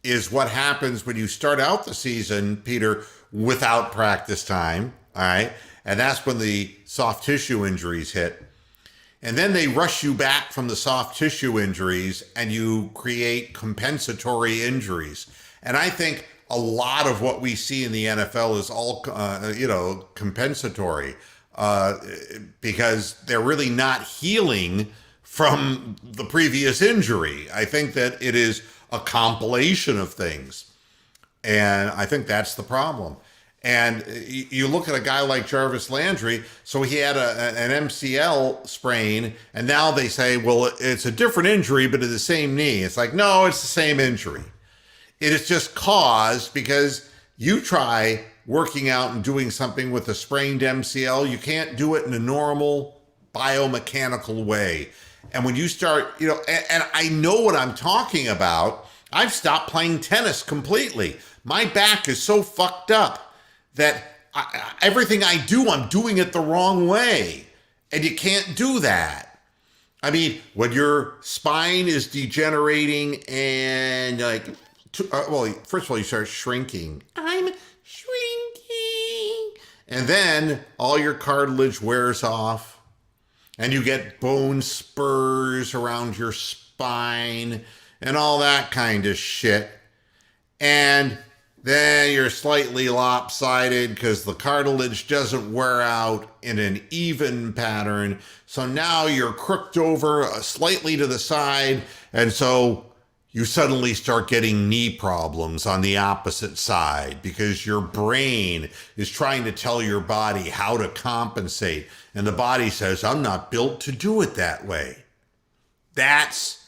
is what happens when you start out the season, Peter, without practice time, all right? And that's when the soft tissue injuries hit. And then they rush you back from the soft tissue injuries and you create compensatory injuries. And I think a lot of what we see in the NFL is all, compensatory because they're really not healing from the previous injury. I think that it is a compilation of things. And I think that's the problem. And you look at a guy like Jarvis Landry, so he had an MCL sprain, and now they say, well, it's a different injury, but it's the same knee. It's like, no, it's the same injury. It is just caused because you try working out and doing something with a sprained MCL, you can't do it in a normal biomechanical way. And when you start, and I know what I'm talking about, I've stopped playing tennis completely. My back is so fucked up that everything I do, I'm doing it the wrong way. And you can't do that. I mean, when your spine is degenerating and first of all, you start shrinking. I'm shrinking. And then all your cartilage wears off and you get bone spurs around your spine and all that kind of shit. And then you're slightly lopsided because the cartilage doesn't wear out in an even pattern. So now you're crooked over slightly to the side. And so you suddenly start getting knee problems on the opposite side because your brain is trying to tell your body how to compensate. And the body says, I'm not built to do it that way. That's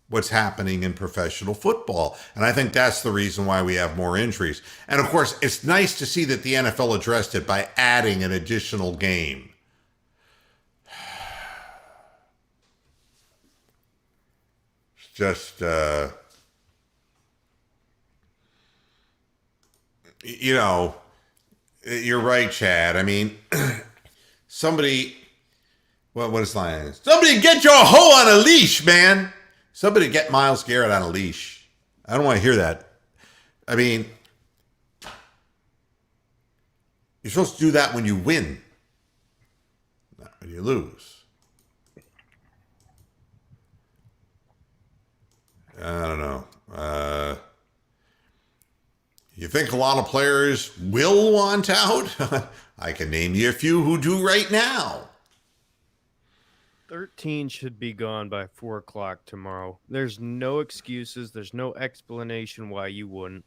what's happening in professional football. And I think that's the reason why we have more injuries. And of course, it's nice to see that the NFL addressed it by adding an additional game. It's just, you're right, Chad. I mean, somebody, what is line? Somebody get your hoe on a leash, man. Somebody get Myles Garrett on a leash. I don't want to hear that. I mean, you're supposed to do that when you win. when you lose. I don't know. You think a lot of players will want out? I can name you a few who do right now. 13 should be gone by 4 o'clock tomorrow. There's no excuses. There's no explanation why you wouldn't.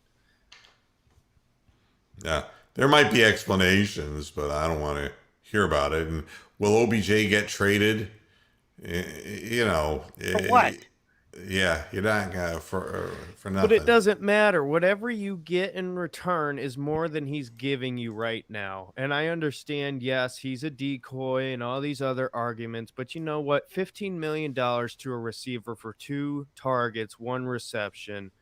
Yeah, there might be explanations, but I don't want to hear about it. And will OBJ get traded? You know, For what? Yeah, you're not gonna for nothing. But it doesn't matter. Whatever you get in return is more than he's giving you right now. And I understand, yes, he's a decoy and all these other arguments. But you know what? $15 million to a receiver for 2 targets, 1 reception.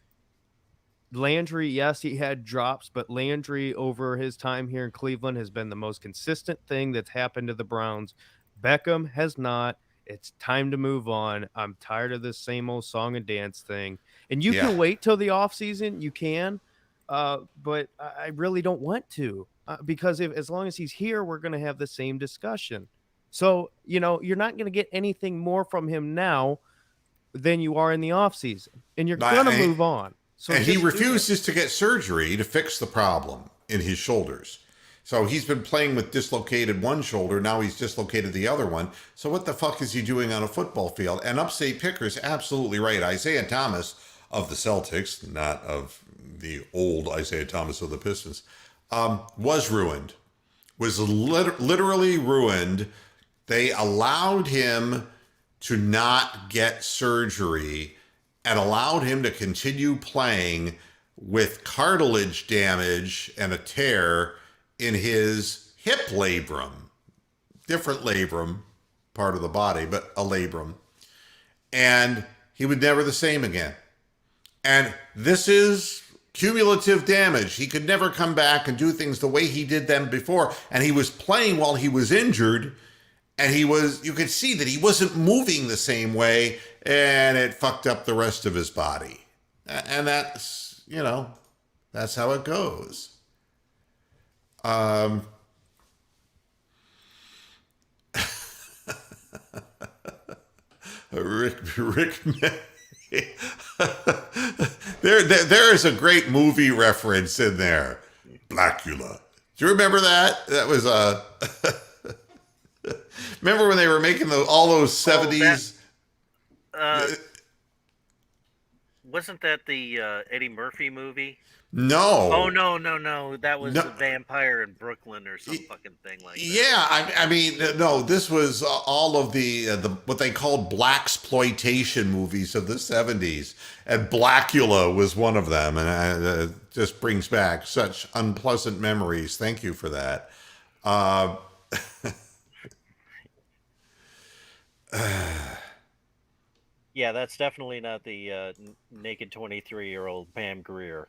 Landry, yes, he had drops, but Landry over his time here in Cleveland has been the most consistent thing that's happened to the Browns. Beckham has not. It's time to move on. I'm tired of this same old song and dance thing. And you can wait till the offseason. You can. But I really don't want to because as long as he's here, we're going to have the same discussion. So, you know, you're not going to get anything more from him now than you are in the offseason. And you're going to move on. So and he refuses to get surgery to fix the problem in his shoulders. So he's been playing with dislocated one shoulder. Now he's dislocated the other one. So what the fuck is he doing on a football field? And Upstate Picker's absolutely right. Isaiah Thomas of the Celtics, not of the old Isaiah Thomas of the Pistons, was ruined. Was literally ruined. They allowed him to not get surgery and allowed him to continue playing with cartilage damage and a tear in his hip labrum. Different labrum, part of the body, but a labrum. And he was never the same again. And this is cumulative damage. He could never come back and do things the way he did them before. And he was playing while he was injured. And you could see that he wasn't moving the same way, and it fucked up the rest of his body. And that's, you know, that's how it goes. Rick there is a great movie reference in there. Blackula. Do you remember that? That was remember when they were making all those 70s? Wasn't that the Eddie Murphy movie? No. Oh, no. That was a vampire in Brooklyn or some fucking thing like that. Yeah, I mean, no, this was all of the what they called blaxploitation movies of the 70s. And Blackula was one of them. And it just brings back such unpleasant memories. Thank you for that. Yeah, that's definitely not the naked 23-year-old Pam Grier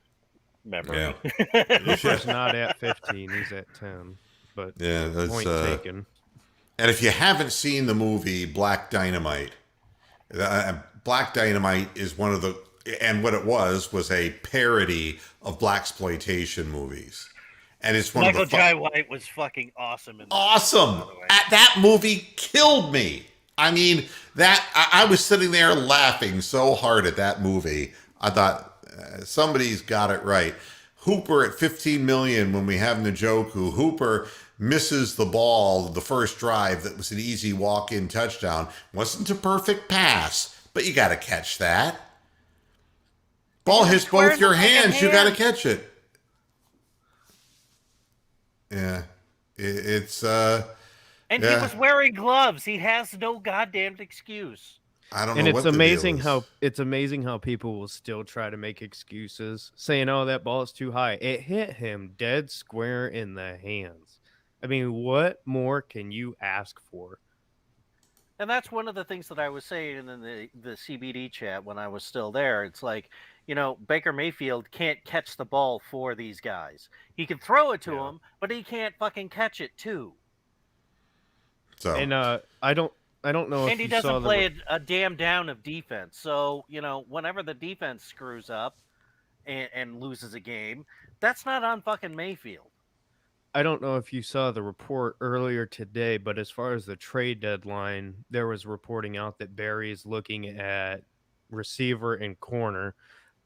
memory. Yeah. He's not at 15, he's at 10. But yeah, that's point taken. And if you haven't seen the movie Black Dynamite, Black Dynamite is one of the, and what it was a parody of blaxploitation movies. And it's one Michael of the Jai White was fucking awesome. Awesome. That movie killed me. I mean, I was sitting there laughing so hard at that movie. I thought somebody's got it right. Hooper at $15 million when we have Njoku. Hooper misses the ball the first drive that was an easy walk-in touchdown. Wasn't a perfect pass, but you got to catch that. Ball hits both your hands. You got to catch it. Yeah, it's and he was wearing gloves. He has no goddamn excuse. I don't know. And it's what the amazing deal is. it's amazing how people will still try to make excuses, saying, "Oh, that ball is too high." It hit him dead square in the hands. I mean, what more can you ask for? And that's one of the things that I was saying in the CBD chat when I was still there. It's like, you know, Baker Mayfield can't catch the ball for these guys. He can throw it to them, but he can't fucking catch it too. So, and I don't know if and he you doesn't saw play a damn down of defense. So, you know, whenever the defense screws up and loses a game, that's not on fucking Mayfield. I don't know if you saw the report earlier today, but as far as the trade deadline, there was reporting out that Barry is looking at receiver and corner.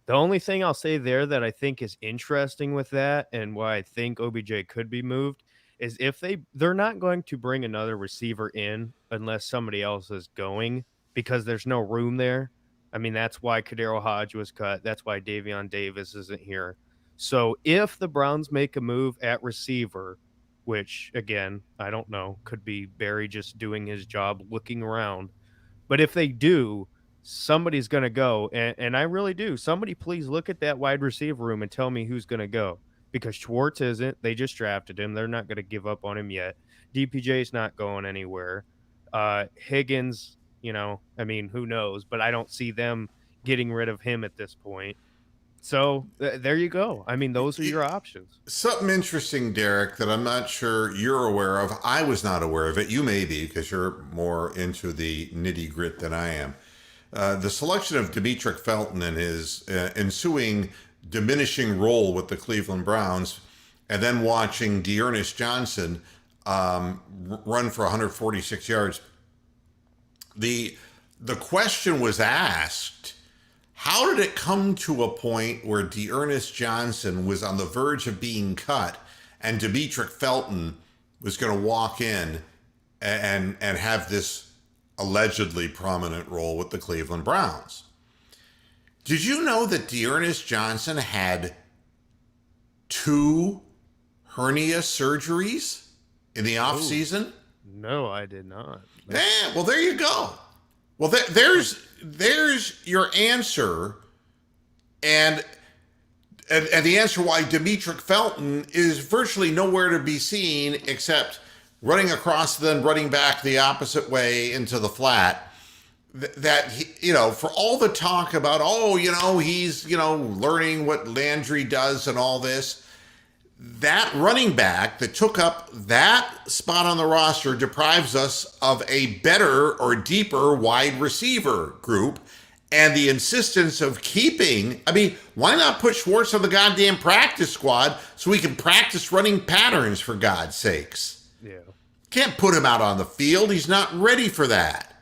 The only thing I'll say there that I think is interesting with that and why I think OBJ could be moved is if they're not going to bring another receiver in unless somebody else is going because there's no room there. I mean, that's why Kadero Hodge was cut. That's why Davion Davis isn't here. So if the Browns make a move at receiver, which again, I don't know, could be Barry just doing his job looking around. But if they do, somebody's going to go. And I really do. Somebody please look at that wide receiver room and tell me who's going to go because Schwartz isn't. They just drafted him. They're not going to give up on him yet. DPJ's not going anywhere. Higgins, I mean, who knows? But I don't see them getting rid of him at this point. So there you go. I mean, those are your options. Something interesting, Derek, that I'm not sure you're aware of. I was not aware of it. You may be because you're more into the nitty grit than I am. The selection of Demetric Felton and his ensuing diminishing role with the Cleveland Browns, and then watching D'Ernest Johnson run for 146 yards. The question was asked, how did it come to a point where D'Ernest Johnson was on the verge of being cut and Demetric Felton was going to walk in and have this allegedly prominent role with the Cleveland Browns? Did you know that D'Ernest Johnson had 2 hernia surgeries in the offseason? No, I did not. Well, there you go. Well, there's your answer, and the answer why Demetric Felton is virtually nowhere to be seen except running across, then running back the opposite way into the flat. That he, for all the talk about, he's learning what Landry does and all this. That running back that took up that spot on the roster deprives us of a better or deeper wide receiver group, and the insistence of keeping, why not put Schwartz on the goddamn practice squad so we can practice running patterns, for God's sakes? Yeah. put him out on the field. He's not ready for that.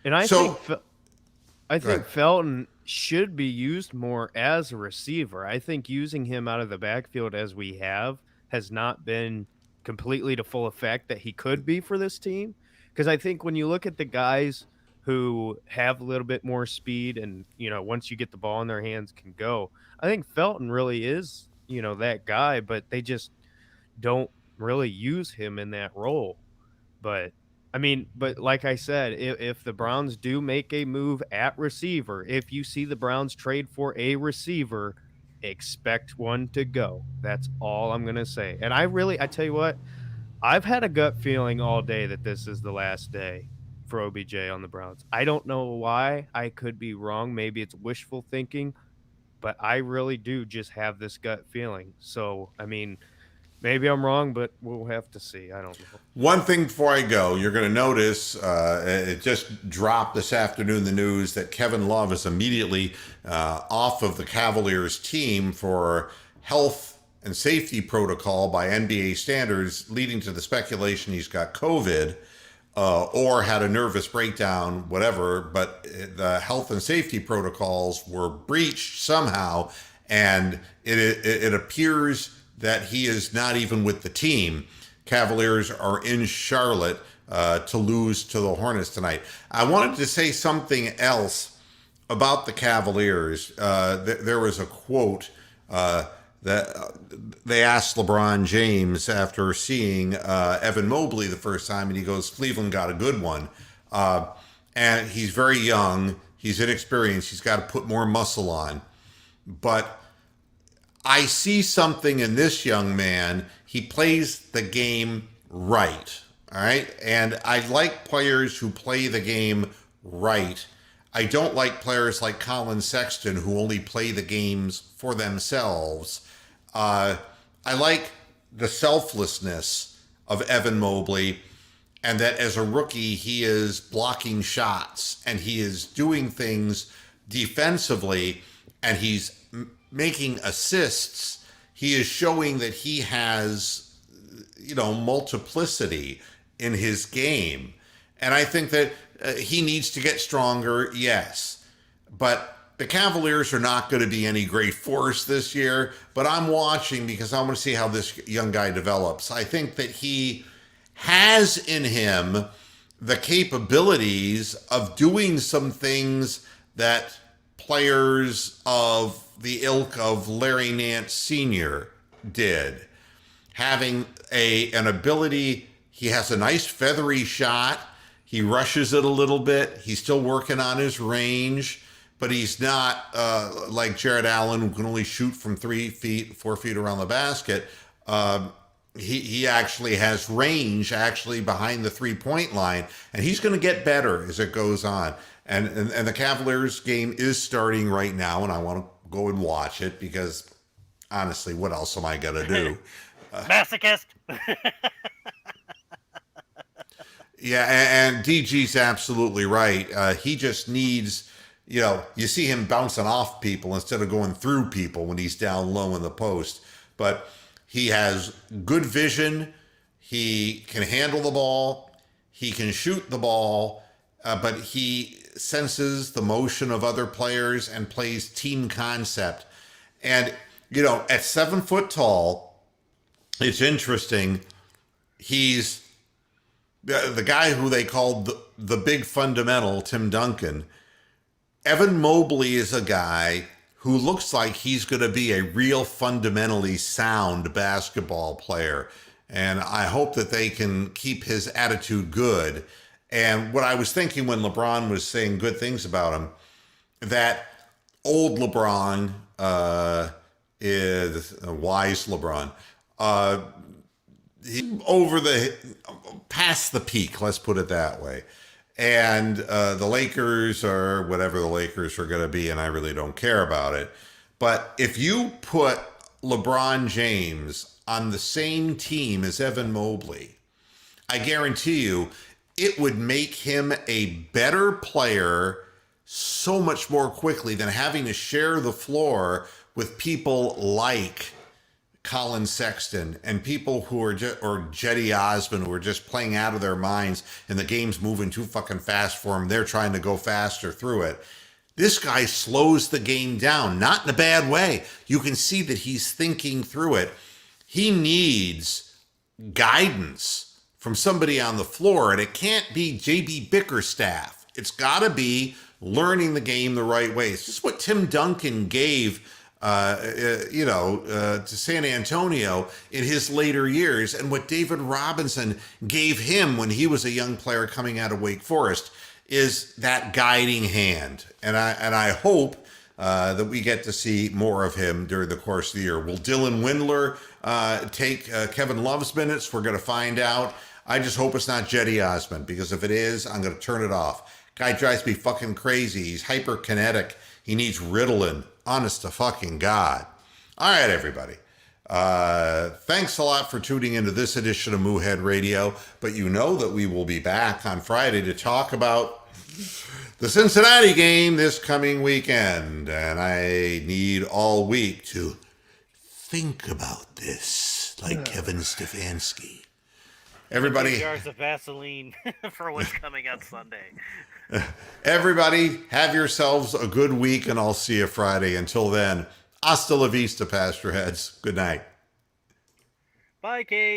And I think Felton should be used more as a receiver. I think using him out of the backfield as we have has not been completely to full effect that he could be for this team. Because I think when you look at the guys who have a little bit more speed and, once you get the ball in their hands can go, I think Felton really is, that guy, but they just don't really use him in that role. But like I said, if the Browns do make a move at receiver, if you see the Browns trade for a receiver, expect one to go. That's all I'm going to say. And I tell you what, I've had a gut feeling all day that this is the last day for OBJ on the Browns. I don't know why. I could be wrong. Maybe it's wishful thinking, but I really do just have this gut feeling. So, maybe I'm wrong, but we'll have to see. I don't know. One thing before I go, you're going to notice it just dropped this afternoon, the news that Kevin Love is immediately off of the Cavaliers team for health and safety protocol by NBA standards, leading to the speculation he's got COVID or had a nervous breakdown, whatever. But the health and safety protocols were breached somehow, and it appears that he is not even with the team. Cavaliers are in Charlotte to lose to the Hornets tonight. I wanted to say something else about the Cavaliers. There was a quote that they asked LeBron James after seeing Evan Mobley the first time, and he goes, Cleveland got a good one. And he's very young. He's inexperienced. He's got to put more muscle on. But I see something in this young man. He plays the game right. All right. And I like players who play the game right. I don't like players like Colin Sexton who only play the games for themselves. I like the selflessness of Evan Mobley, and that as a rookie, he is blocking shots and he is doing things defensively, and he's making assists. He is showing that he has multiplicity in his game. And I think that he needs to get stronger, yes. But the Cavaliers are not going to be any great force this year. But I'm watching because I want to see how this young guy develops. I think that he has in him the capabilities of doing some things that players of the ilk of Larry Nance Sr. did. Having an ability, he has a nice feathery shot. He rushes it a little bit. He's still working on his range, but he's not like Jared Allen, who can only shoot from 3 feet, 4 feet around the basket. He actually has range actually behind the 3-point line, and he's going to get better as it goes on. And the Cavaliers game is starting right now, and I want to go and watch it because honestly, what else am I going to do? Masochist. Yeah, and DG's absolutely right. He just needs, you see him bouncing off people instead of going through people when he's down low in the post. But he has good vision. He can handle the ball. He can shoot the ball. But he senses the motion of other players and plays team concept. And, at 7 foot tall, it's interesting. He's the guy who they called the big fundamental, Tim Duncan. Evan Mobley is a guy who looks like he's going to be a real fundamentally sound basketball player. And I hope that they can keep his attitude good. And what I was thinking when LeBron was saying good things about him, that old LeBron is a wise LeBron. Past the peak, let's put it that way. And the Lakers are whatever the Lakers are going to be, and I really don't care about it. But if you put LeBron James on the same team as Evan Mobley, I guarantee you it would make him a better player so much more quickly than having to share the floor with people like Colin Sexton and people who are or Jetty Osmond, who are just playing out of their minds and the game's moving too fucking fast for them. They're trying to go faster through it. This guy slows the game down, not in a bad way. You can see that he's thinking through it. He needs guidance from somebody on the floor, and it can't be JB Bickerstaff. It's got to be learning the game the right way. It's just what Tim Duncan gave to San Antonio in his later years, and what David Robinson gave him when he was a young player coming out of Wake Forest is that guiding hand. And I hope that we get to see more of him during the course of the year. Will Dylan Windler take Kevin Love's minutes? We're going to find out. I just hope it's not Jetty Osmond, because if it is, I'm going to turn it off. Guy drives me fucking crazy. He's hyperkinetic. He needs Ritalin. Honest to fucking God. All right, everybody. Thanks a lot for tuning into this edition of Moohead Radio. But you know that we will be back on Friday to talk about the Cincinnati game this coming weekend. And I need all week to think about this, like Kevin Stefanski. Everybody, jars of Vaseline for what's coming on Sunday. Everybody, have yourselves a good week, and I'll see you Friday. Until then, hasta la vista, Pastor Heads. Good night. Bye, Kate.